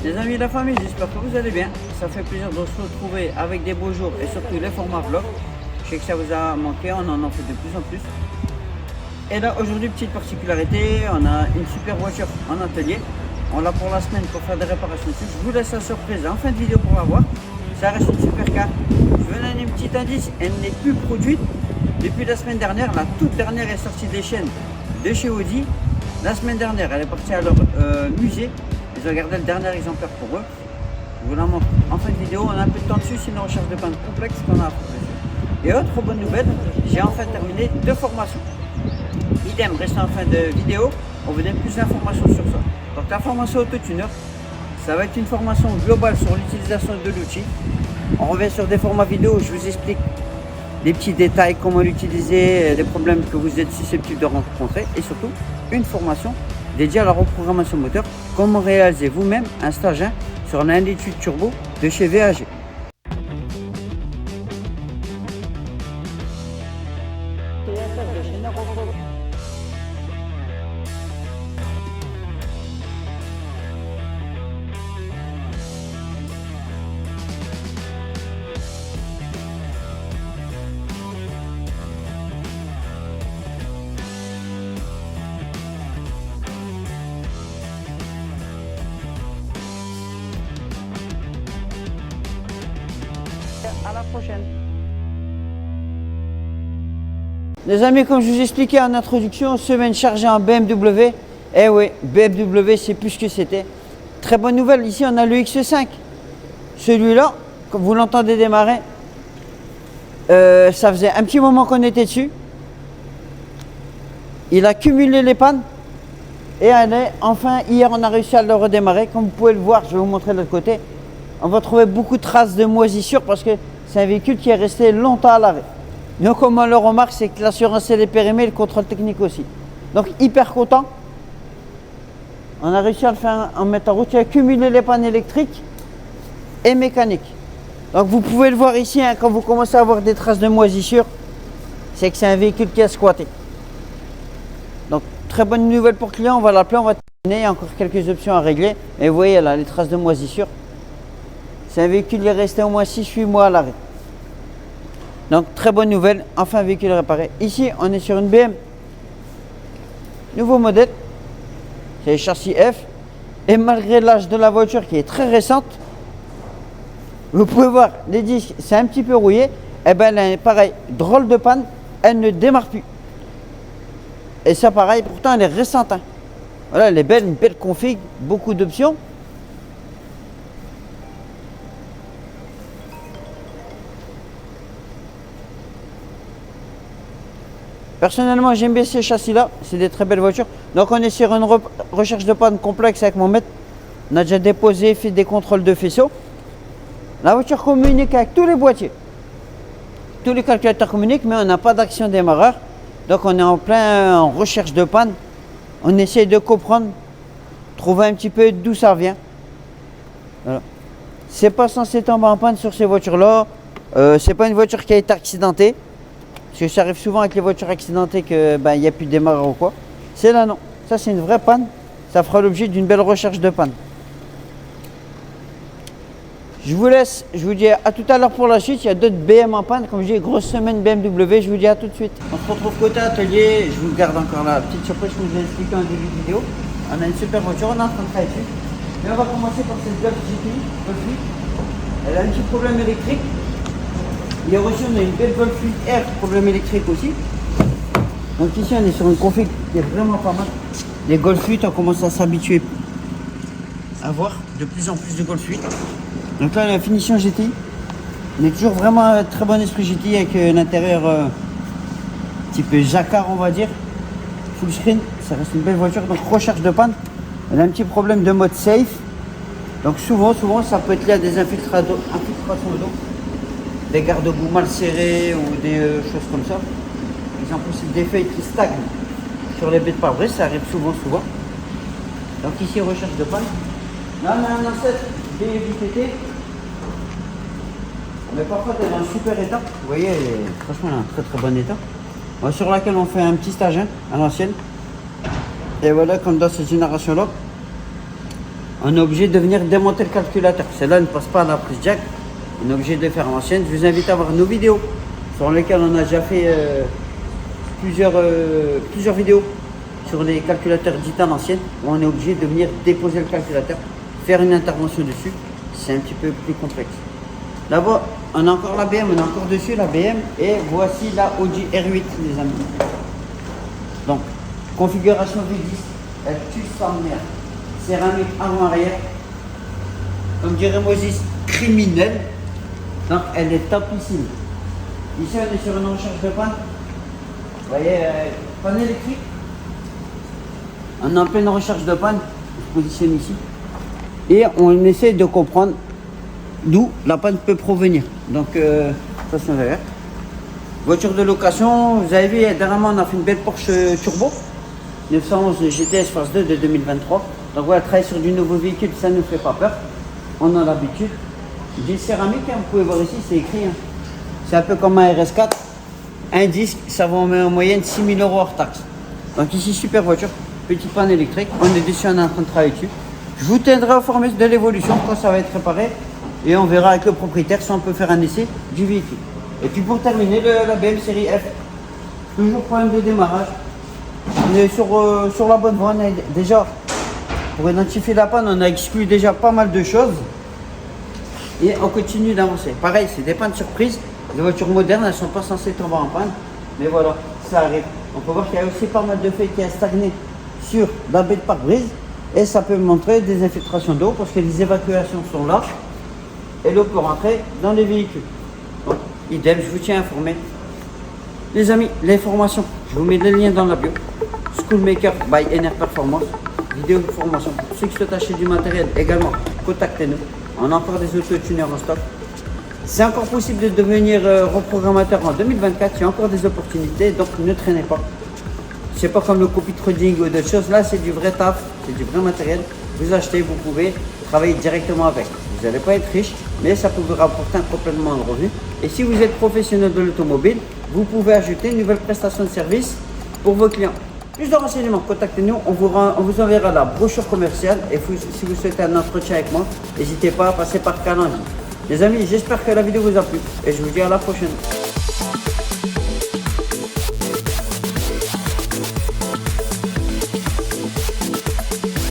Les amis de la famille, j'espère que vous allez bien. Ça fait plaisir de se retrouver avec des beaux jours et surtout les formats vlog. Je sais que ça vous a manqué, on en fait de plus en plus. Et là aujourd'hui, petite particularité, on a une super voiture en atelier. On l'a pour la semaine pour faire des réparations dessus. Je vous laisse la surprise en fin de vidéo pour la voir. Ça reste une super car. Je vous donne un petit indice, elle n'est plus produite depuis la semaine dernière. La toute dernière est sortie des chaînes de chez Audi. La semaine dernière, elle est partie à leur musée. Ils ont gardé le dernier exemplaire pour eux. Je vous la montre en fin de vidéo. On a un peu de temps dessus, c'est une recherche de panne complexe qu'on a à faire dessus. Et autre bonne nouvelle, j'ai enfin terminé 2 formations. Idem, restez en fin de vidéo, on vous donne plus d'informations sur ça. Donc la formation autotuner, ça va être une formation globale sur l'utilisation de l'outil. On revient sur des formats vidéo où je vous explique des petits détails, comment l'utiliser, des problèmes que vous êtes susceptibles de rencontrer et surtout une formation dédiée à la reprogrammation moteur, comment réaliser vous-même un stage 1 sur un 1,8 litre turbo de chez VAG. À la prochaine. Les amis, comme je vous expliquais en introduction, semaine chargée en BMW. Eh oui, BMW, c'est plus ce que c'était. Très bonne nouvelle, ici on a le X5. Celui-là, comme vous l'entendez démarrer, ça faisait un petit moment qu'on était dessus. Il a cumulé les pannes. Et enfin, hier on a réussi à le redémarrer. Comme vous pouvez le voir, je vais vous montrer de l'autre côté. On va trouver beaucoup de traces de moisissure parce que c'est un véhicule qui est resté longtemps à l'arrêt. Donc comme on le remarque, c'est que l'assurance elle est périmée, le contrôle technique aussi. Donc hyper content. On a réussi à le faire en mettant en route. Il a cumulé les pannes électriques et mécaniques. Donc vous pouvez le voir ici, hein, quand vous commencez à avoir des traces de moisissure, c'est que c'est un véhicule qui a squatté. Donc très bonne nouvelle pour le client, on va l'appeler, on va terminer. Il y a encore quelques options à régler. Mais vous voyez là, les traces de moisissure. C'est un véhicule qui est resté au moins 6-8 mois à l'arrêt. Donc très bonne nouvelle, enfin un véhicule réparé. Ici on est sur une BM. Nouveau modèle. C'est le châssis F. Et malgré l'âge de la voiture qui est très récente, vous pouvez voir les disques, c'est un petit peu rouillé. Et bien elle est pareil, drôle de panne, elle ne démarre plus. Et ça pareil, pourtant elle est récente. Hein. Voilà, elle est belle, une belle config, beaucoup d'options. Personnellement, j'aime bien ces châssis-là. C'est des très belles voitures. Donc, on est sur une recherche de panne complexe avec mon maître. On a déjà déposé, fait des contrôles de faisceaux. La voiture communique avec tous les boîtiers. Tous les calculateurs communiquent, mais on n'a pas d'action démarreur. Donc, on est en plein en recherche de panne. On essaye de comprendre, trouver un petit peu d'où ça vient. Voilà. C'est pas censé tomber en panne sur ces voitures-là. C'est pas une voiture qui a été accidentée. Parce que ça arrive souvent avec les voitures accidentées qu'il n'y a plus de démarreur ou quoi. C'est là non. Ça c'est une vraie panne. Ça fera l'objet d'une belle recherche de panne. Je vous laisse. Je vous dis à tout à l'heure pour la suite. Il y a d'autres BM en panne. Comme je dis, grosse semaine BMW. Je vous dis à tout de suite. On se retrouve côté atelier. Je vous garde encore la petite surprise que je vous ai expliqué en début de vidéo. On a une super voiture. On est en train de travailler dessus. Mais on va commencer par cette Golf GTI. Elle a un petit problème électrique. Il y a aussi, on a une belle Golf 8 R, problème électrique aussi. Donc ici, on est sur une config qui est vraiment pas mal. Les Golf 8, on commence à s'habituer à voir de plus en plus de Golf 8. Donc là, la finition GTI. On est toujours vraiment un très bon esprit GTI avec l'intérieur type jacquard, on va dire. Full screen, ça reste une belle voiture. Donc recherche de panne. Elle a un petit problème de mode safe. Donc souvent, ça peut être lié à des infiltrations d'eau. Des garde-boue mal serrés ou des choses comme ça. Par exemple, aussi des feuilles qui stagnent sur les baies de pare-brise, ça arrive souvent. Donc ici, recherche de panne. Là, on a un ancêtre VTT. Mais par contre, elle est en super état. Vous voyez, franchement, elle est en très bon état. Sur laquelle on fait un petit stage à l'ancienne. Et voilà, comme dans cette génération-là, on est obligé de venir démonter le calculateur. Celle-là ne passe pas à la prise jack. On est obligé de faire l'ancienne. Je vous invite à voir nos vidéos sur lesquelles on a déjà fait plusieurs vidéos sur les calculateurs dits à l'ancienne, où on est obligé de venir déposer le calculateur, faire une intervention dessus. C'est un petit peu plus complexe. Là-bas, on a encore la BM, on a encore dessus la BM, et voici la Audi R8, les amis. Donc, configuration V10, elle tue sa mère. Céramique avant-arrière, comme dirait Moses, criminel. Donc, elle est topissime. Ici, on est sur une recharge de panne. Vous voyez, panne électrique. On est en pleine recharge de panne. Je positionne ici. Et on essaie de comprendre d'où la panne peut provenir. Donc, attention derrière. Voiture de location, vous avez vu, dernièrement, on a fait une belle Porsche Turbo 911 GTS Force 2 de 2023. Donc voilà, travailler sur du nouveau véhicule, ça ne nous fait pas peur. On a l'habitude. Du céramique, hein, vous pouvez voir ici, c'est écrit. Hein. C'est un peu comme un RS4. Un disque, ça va en moyenne 6 000 € hors taxe. Donc ici, super voiture. Petit panne électrique. On est dessus, on est en train de travailler dessus. Je vous tiendrai informé de l'évolution quand ça va être réparé. Et on verra avec le propriétaire si on peut faire un essai du véhicule. Et puis pour terminer, la BM série F. Toujours problème de démarrage. On est sur la bonne voie. On a déjà, pour identifier la panne, on a exclu déjà pas mal de choses. Et on continue d'avancer. Pareil, c'est des pannes surprises. Les voitures modernes, elles ne sont pas censées tomber en panne. Mais voilà, ça arrive. On peut voir qu'il y a aussi pas mal de feuilles qui a stagné sur la baie de pare-brise. Et ça peut montrer des infiltrations d'eau parce que les évacuations sont là. Et l'eau peut rentrer dans les véhicules. Donc, idem, je vous tiens informé. Les amis, l'information, je vous mets le lien dans la bio. Schoolmaker by NR Performance. Vidéo de formation. Pour ceux qui souhaitent acheter du matériel également, contactez-nous. On a encore des auto-tuners en stock. C'est encore possible de devenir reprogrammateur en 2024. Il y a encore des opportunités, donc ne traînez pas. C'est pas comme le copy trading ou d'autres choses. Là, c'est du vrai taf, c'est du vrai matériel. Vous achetez, vous pouvez travailler directement avec. Vous n'allez pas être riche, mais ça peut vous rapporter un complément de revenu. Et si vous êtes professionnel de l'automobile, vous pouvez ajouter une nouvelle prestation de service pour vos clients. Plus de renseignements, contactez-nous. On vous enverra la brochure commerciale. Et si vous souhaitez un entretien avec moi, n'hésitez pas à passer par Calendly. Les amis, j'espère que la vidéo vous a plu et je vous dis à la prochaine.